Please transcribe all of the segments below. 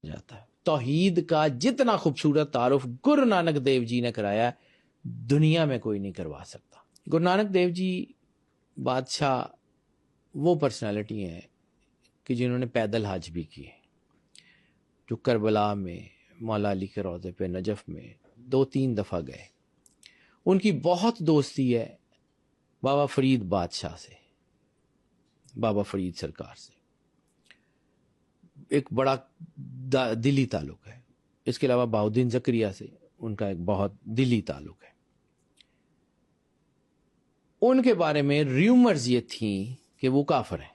جاتا ہے. توحید کا جتنا خوبصورت تعارف گرو نانک دیو جی نے کرایا دنیا میں کوئی نہیں کروا سکتا. گرو نانک دیو جی بادشاہ وہ پرسنالٹی ہیں کہ جنہوں نے پیدل حج بھی کیے, جو کربلا میں مولا علی کے روضے پہ نجف میں 2-3 دفعہ گئے. ان کی بہت دوستی ہے بابا فرید بادشاہ سے, بابا فرید سرکار سے, ایک بڑا دلی تعلق ہے. اس کے علاوہ بہاؤالدین زکریا سے ان کا ایک بہت دلی تعلق ہے. ان کے بارے میں ریومرز یہ تھیں کہ وہ کافر ہیں,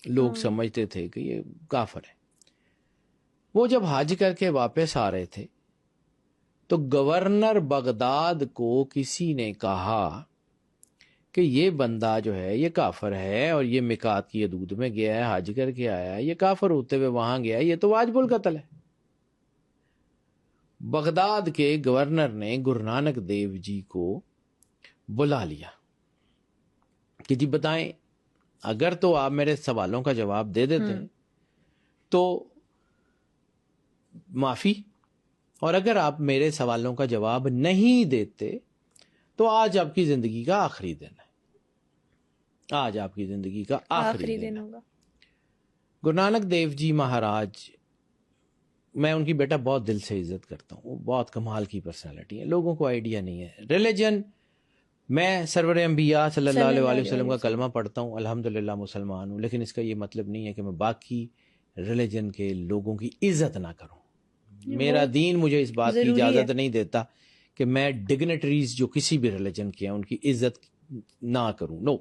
لوگ سمجھتے تھے کہ یہ کافر ہیں. وہ جب حج کر کے واپس آ رہے تھے تو گورنر بغداد کو کسی نے کہا کہ یہ بندہ جو ہے یہ کافر ہے اور یہ میقات کی حدود میں گیا ہے, حج کر کے آیا ہے, یہ کافر ہوتے ہوئے وہاں گیا ہے, یہ تو واجب القتل ہے. بغداد کے گورنر نے گرو نانک دیو جی کو بلا لیا کہ جی بتائیں, اگر تو آپ میرے سوالوں کا جواب دے دیتے ہیں تو معافی, اور اگر آپ میرے سوالوں کا جواب نہیں دیتے تو آج آپ کی زندگی کا آخری دن ہے, آج آپ کی زندگی کا آخری دن ہوگا. گرو نانک دیو جی مہاراج, میں ان کی بیٹا بہت دل سے عزت کرتا ہوں, وہ بہت کمال کی پرسنالٹی ہے. لوگوں کو آئیڈیا نہیں ہے ریلیجن. میں سرور انبیاء صلی اللہ علیہ وسلم کا کلمہ پڑھتا ہوں, الحمدللہ مسلمان ہوں, لیکن اس کا یہ مطلب نہیں ہے کہ میں باقی ریلیجن کے لوگوں کی عزت نہ کروں. میرا دین مجھے اس بات کی اجازت نہیں دیتا کہ میں ڈگنیٹریز جو کسی بھی ریلیجن کے ہیں ان کی عزت نہ کروں. نو,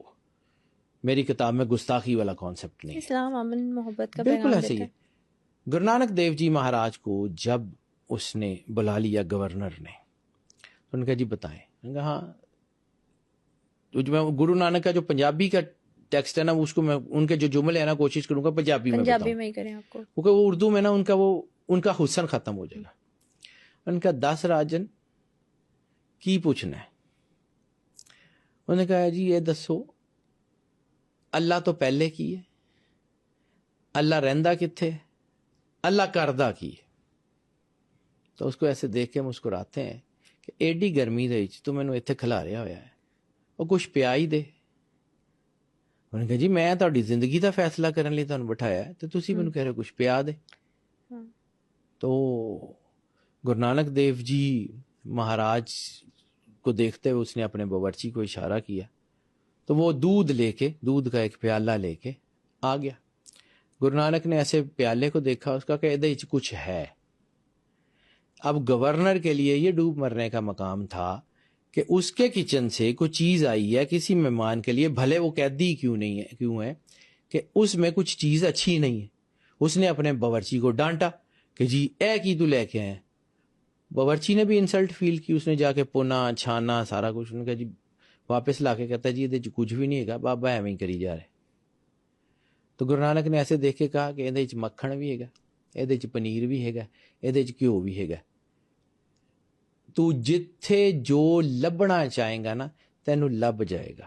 میری کتاب میں گستاخی والا کانسیپٹ نہیں. اسلام امن محبت کا بالکل پیغام ایسے ہی دیتا ہے. ہے. گرو نانک دیو جی مہاراج کو جب اس نے بلا لیا گورنر نے, تو ان کا جی بتائیں, ان کا ہاں, گرو نانک کا جو پنجابی کا ٹیکسٹ ہے نا, اس کو میں ان کے جو جملے ہیں نا کوشش کروں گا پنجابی میں بتاؤں, میں ہی کریں آپ کو, کیونکہ وہ اردو میں نا ان کا حسن ختم ہو جائے گا. ان کا 10 راجن کی پوچھنا ہے. انہوں نے کہا جی یہ دسو اللہ تو پہلے کی ہے, اللہ رہندا کتھے, اللہ کردہ کی ہے. تو اس کو ایسے دیکھ کے مسکراتے ہیں کہ ایڈی گرمی دے تو مینوں ایتھے کھلاریا ہویا ہے, اور کچھ پیا ہی دے. انہوں نے کہا جی میں تہاڈی زندگی دا فیصلہ کرن لئی تانوں بٹھایا ہے تے تسی مینوں کہہ رہے ہو کچھ پیا دے. تو گرو نانک دیو جی مہاراج کو دیکھتے ہوئے اس نے اپنے باورچی کو اشارہ کیا, تو وہ دودھ کا ایک پیالہ لے کے آ گیا. گرو نانک نے ایسے پیالے کو دیکھا, اس کا کہ ادھے وچ کچھ ہے. اب گورنر کے لیے یہ ڈوب مرنے کا مقام تھا کہ اس کے کچن سے کوئی چیز آئی ہے کسی مہمان کے لیے, بھلے وہ قیدی کیوں ہے کہ اس میں کچھ چیز اچھی نہیں ہے. اس نے اپنے باورچی کو ڈانٹا کہ جی اے کی تو لے کے آئے. باورچی نے بھی انسلٹ فیل کی, اس نے جا کے پونا چھانا سارا کچھ, انہوں نے کہا جی واپس لا کے کہتا ہے جی یہ کچھ بھی نہیں ہے, بابا ایویں ہی کری جا رہے. تو گرو نانک نے ایسے دیکھ کے کہا کہ یہ مکھن بھی ہے, یہ پنیر بھی ہے, یہ گھیو بھی ہے. تو جتھے جو لبنا چاہے گا نا تینوں لب جائے گا.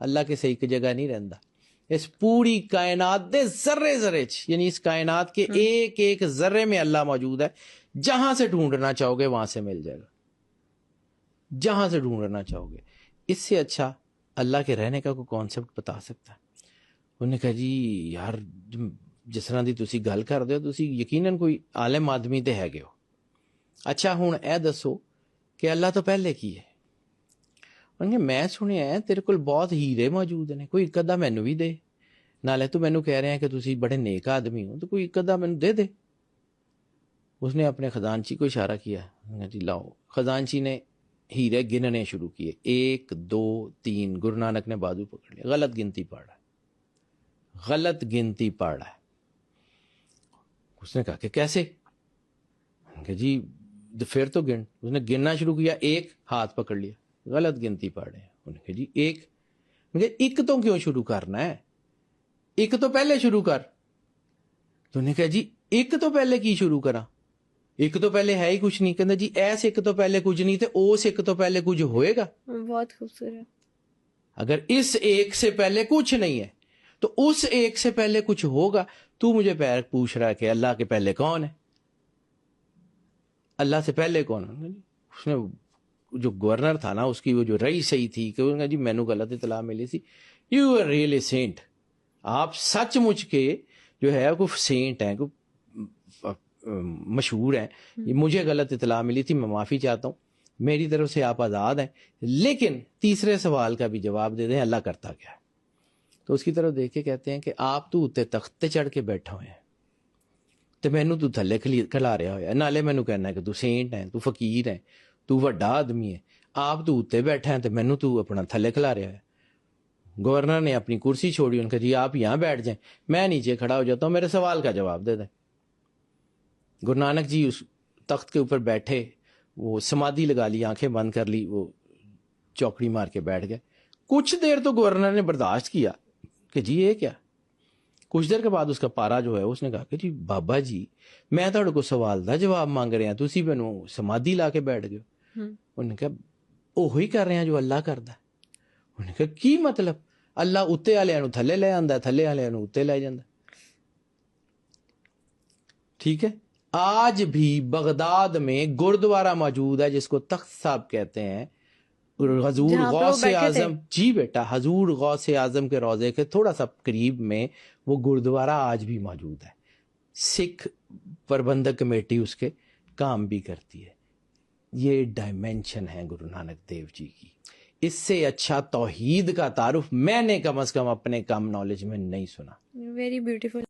اللہ کے سے ایک جگہ نہیں رہندا. اس پوری کائنات دے ذرے ذرے یعنی اس کائنات کے ایک ایک ذرے میں اللہ موجود ہے. جہاں سے ڈھونڈنا چاہو گے وہاں سے مل جائے گا, جہاں سے ڈھونڈنا چاہو گے. اس سے اچھا اللہ کے رہنے کا کوئی کانسیپٹ بتا سکتا ہے. انہوں نے کہا جی یار جس طرح دی تسی گل کر دے ہو تسی یقیناً کوئی عالم آدمی تے ہے گے ہو. اچھا ہن اے دسو کہ اللہ تو پہلے کی ہے. انہوں نے میں سنیا ہے تیرے کول بہت ہیرے موجود نے, کوئی ایک ادھا مینوں بھی دے. نالے تو مینوں کہہ رہے ہیں کہ تسی بڑے نیک آدمی ہو, تو کوئی ایک ادھا مینوں دے دے. اس نے اپنے خزانچی کو اشارہ کیا, جی لاؤ. خزانچی نے ہیرے گننے شروع کیے, 1 2 3. گرو نانک نے بازو پکڑ لیا, غلط گنتی پڑھ رہا ہے, غلط گنتی پڑھ رہا ہے. اس نے کہا کہ کیسے, کہ جی پھر تو گن. اس نے گننا شروع کیا, 1 ہاتھ پکڑ لیا, غلط گنتی پڑھ رہے ہیں. انہوں نے کہا جی 1. ایک تو کیوں شروع کرنا ہے, ایک تو پہلے شروع کر. تو انہوں نے کہا جی ایک تو پہلے کی شروع کرا, ایک تو پہلے ہے ہی کچھ نہیں. کہنا جی ایس ایک تو پہلے کچھ نہیں تے اوس ایک تو پہلے کچھ ہوئے گا. بہت خوبصورت. اگر اس ایک سے پہلے کچھ نہیں ہے تو اس ایک سے پہلے کچھ ہوگا. تو مجھے پوچھ رہا ہے کہ اللہ کے پہلے کون ہے, اللہ سے پہلے کون ہے؟ اس نے جو گورنر تھا نا, اس کی وہ جو رئیس صحیح تھی کہ انہوں نے جی مینو غلط اطلاع ملی تھی. یو آر ریئلی سینٹ, آپ سچ مچ کے جو ہے کوئی سینٹ ہیں, کوئی مشہور ہیں. مجھے غلط اطلاع ملی تھی, میں معافی چاہتا ہوں, میری طرف سے آپ آزاد ہیں. لیکن تیسرے سوال کا بھی جواب دے دیں, اللہ کرتا کیا ہے. تو اس کی طرف دیکھ کے کہتے ہیں کہ آپ تو اتنے تخت تے چڑھ کے بیٹھے ہوئے ہیں تو مینو تو تھلے کھلا رہا ہوا, نالے مینو کہنا ہے کہ تو سینٹ ہے, تو فقیر ہے, تو وڈا آدمی ہے. آپ تو اتنے بیٹھے ہیں تو مینو تو اپنا تھلے کھلا رہا ہے. گورنر نے اپنی کرسی چھوڑی, ان کا جی آپ یہاں بیٹھ جائیں, میں نیچے کھڑا ہو جاتا ہوں, میرے سوال کا جواب دے دیں. گرو نانک جی اس تخت کے اوپر بیٹھے, وہ سمادھی لگا لی, آنکھیں بند کر لی, وہ چوکڑی مار کے بیٹھ گئے. کچھ دیر تو گورنر نے برداشت کیا کہ جی یہ کیا. کچھ دیر کے بعد اس کا پارا جو ہے اس نے کہا کہ جی بابا جی میں تھوڑے کو سوال دا جواب مانگ رہے ہیں, تسی مینوں سمادھی لا کے بیٹھ گئے. انہوں نے کہا اوہی کر رہے ہیں جو اللہ کردا ہے. انہوں نے کہا کی مطلب, اللہ اتے والے نوں تھلے لے آندا ہے, تھلے والے نوں اتے لے جاندا. ٹھیک ہے, آج بھی بغداد میں گردوارہ موجود ہے جس کو تخت صاحب کہتے ہیں, حضور غوث اعظم, جی بیٹا, حضور غوث اعظم کے روضے کے تھوڑا سا قریب میں وہ گردوارہ آج بھی موجود ہے. سکھ پربندک کمیٹی اس کے کام بھی کرتی ہے. یہ ڈائمینشن ہے گرو نانک دیو جی کی. اس سے اچھا توحید کا تعارف میں نے کم از کم اپنے کم نالج میں نہیں سنا. Very beautiful.